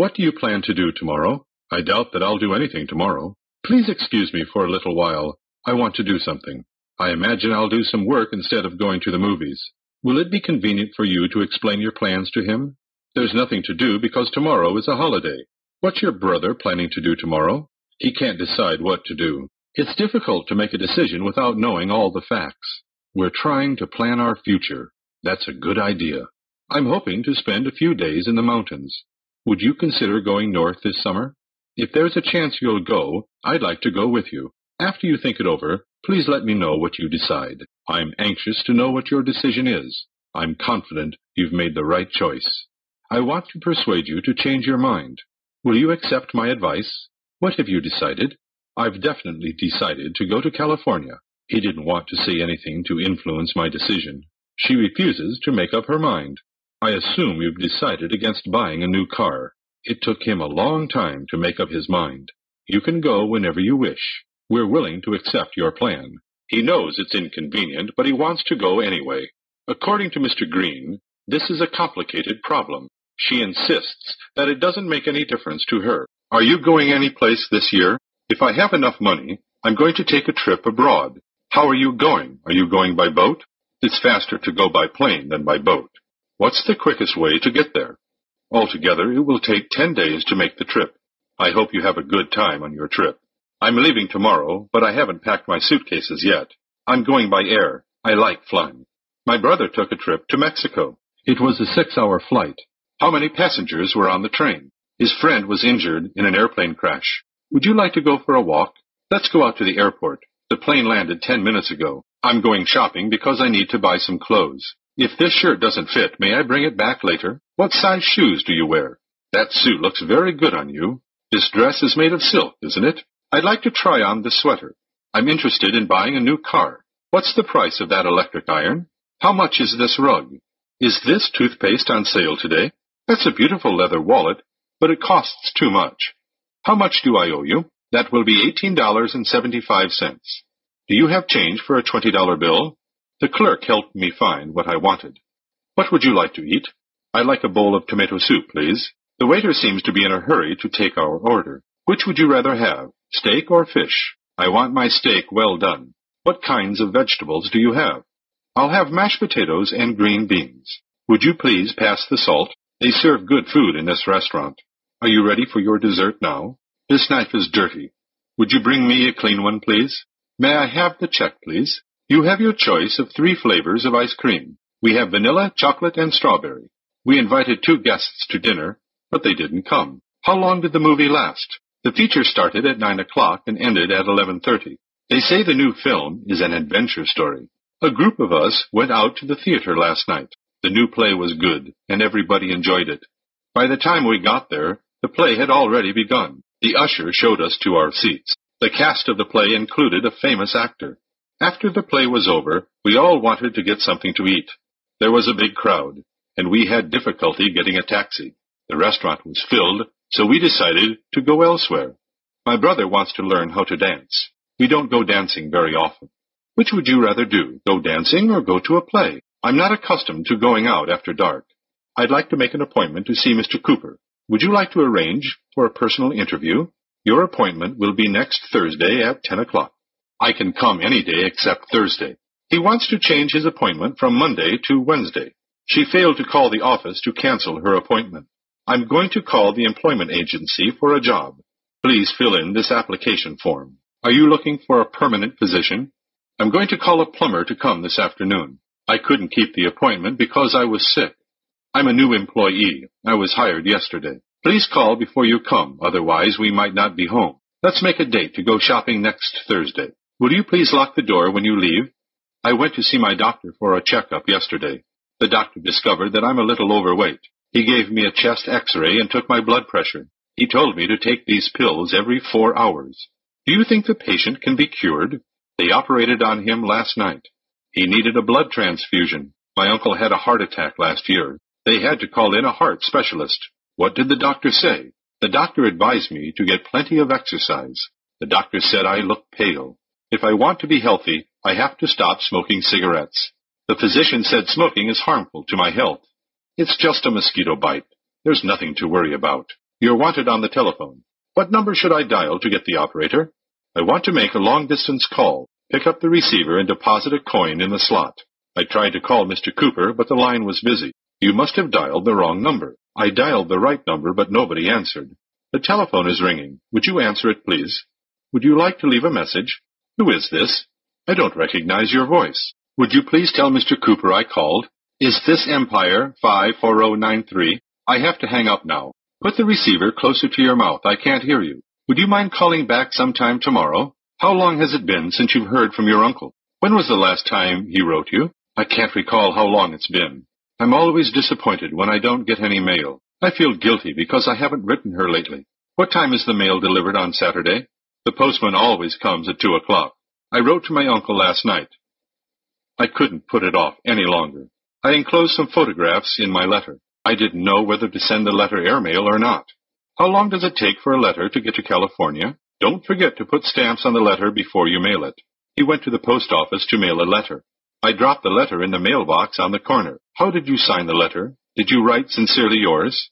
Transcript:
What do you plan to do tomorrow? I doubt that I'll do anything tomorrow. Please excuse me for a little while. I want to do something. I imagine I'll do some work instead of going to the movies. Will it be convenient for you to explain your plans to him? There's nothing to do because tomorrow is a holiday. What's your brother planning to do tomorrow? He can't decide what to do. It's difficult to make a decision without knowing all the facts. We're trying to plan our future. That's a good idea. I'm hoping to spend a few days in the mountains. Would you consider going north this summer? If there's a chance you'll go, I'd like to go with you. After you think it over, please let me know what you decide. I'm anxious to know what your decision is. I'm confident you've made the right choice. I want to persuade you to change your mind. Will you accept my advice? What have you decided? I've definitely decided to go to California. He didn't want to say anything to influence my decision. She refuses to make up her mind. I assume you've decided against buying a new car. It took him a long time to make up his mind. You can go whenever you wish. We're willing to accept your plan. He knows it's inconvenient, but he wants to go anyway. According to Mr. Green, this is a complicated problem. She insists that it doesn't make any difference to her. Are you going any place this year? If I have enough money, I'm going to take a trip abroad. How are you going? Are you going by boat? It's faster to go by plane than by boat. What's the quickest way to get there? Altogether, it will take 10 days to make the trip. I hope you have a good time on your trip. I'm leaving tomorrow, but I haven't packed my suitcases yet. I'm going by air. I like flying. My brother took a trip to Mexico. It was a 6-hour flight. How many passengers were on the train? His friend was injured in an airplane crash. Would you like to go for a walk? Let's go out to the airport. The plane landed 10 minutes ago. I'm going shopping because I need to buy some clothes. If this shirt doesn't fit, may I bring it back later? What size shoes do you wear? That suit looks very good on you. This dress is made of silk, isn't it? I'd like to try on this sweater. I'm interested in buying a new car. What's the price of that electric iron? How much is this rug? Is this toothpaste on sale today? That's a beautiful leather wallet, but it costs too much. How much do I owe you? That will be $18.75. Do you have change for a $20 bill? The clerk helped me find what I wanted. What would you like to eat? I'd like a bowl of tomato soup, please. The waiter seems to be in a hurry to take our order. Which would you rather have, steak or fish? I want my steak well done. What kinds of vegetables do you have? I'll have mashed potatoes and green beans. Would you please pass the salt? They serve good food in this restaurant. Are you ready for your dessert now? This knife is dirty. Would you bring me a clean one, please? May I have the check, please? You have your choice of 3 flavors of ice cream. We have vanilla, chocolate, and strawberry. We invited 2 guests to dinner, but they didn't come. How long did the movie last? The feature started at 9 o'clock and ended at 11:30. They say the new film is an adventure story. A group of us went out to the theater last night. The new play was good, and everybody enjoyed it. By the time we got there, the play had already begun. The usher showed us to our seats. The cast of the play included a famous actor. After the play was over, we all wanted to get something to eat. There was a big crowd, and we had difficulty getting a taxi. The restaurant was filled, so we decided to go elsewhere. My brother wants to learn how to dance. We don't go dancing very often. Which would you rather do, go dancing or go to a play? I'm not accustomed to going out after dark. I'd like to make an appointment to see Mr. Cooper. Would you like to arrange for a personal interview? Your appointment will be next Thursday at 10 o'clock. I can come any day except Thursday. He wants to change his appointment from Monday to Wednesday. She failed to call the office to cancel her appointment. I'm going to call the employment agency for a job. Please fill in this application form. Are you looking for a permanent position? I'm going to call a plumber to come this afternoon. I couldn't keep the appointment because I was sick. I'm a new employee. I was hired yesterday. Please call before you come, otherwise we might not be home. Let's make a date to go shopping next Thursday. Will you please lock the door when you leave? I went to see my doctor for a checkup yesterday. The doctor discovered that I'm a little overweight. He gave me a chest x-ray and took my blood pressure. He told me to take these pills every 4 hours. Do you think the patient can be cured? They operated on him last night. He needed a blood transfusion. My uncle had a heart attack last year. They had to call in a heart specialist. What did the doctor say? The doctor advised me to get plenty of exercise. The doctor said I look pale. If I want to be healthy, I have to stop smoking cigarettes. The physician said smoking is harmful to my health. It's just a mosquito bite. There's nothing to worry about. You're wanted on the telephone. What number should I dial to get the operator? I want to make a long-distance call. Pick up the receiver and deposit a coin in the slot. I tried to call Mr. Cooper, but the line was busy. You must have dialed the wrong number. I dialed the right number, but nobody answered. The telephone is ringing. Would you answer it, please? Would you like to leave a message? Who is this? I don't recognize your voice. Would you please tell Mr. Cooper I called? Is this Empire 54093? I have to hang up now. Put the receiver closer to your mouth. I can't hear you. Would you mind calling back sometime tomorrow? How long has it been since you've heard from your uncle? When was the last time he wrote you? I can't recall how long it's been. I'm always disappointed when I don't get any mail. I feel guilty because I haven't written her lately. What time is the mail delivered on Saturday? The postman always comes at 2 o'clock. I wrote to my uncle last night. I couldn't put it off any longer. I enclosed some photographs in my letter. I didn't know whether to send the letter airmail or not. How long does it take for a letter to get to California? Don't forget to put stamps on the letter before you mail it. He went to the post office to mail a letter. I dropped the letter in the mailbox on the corner. How did you sign the letter? Did you write sincerely yours?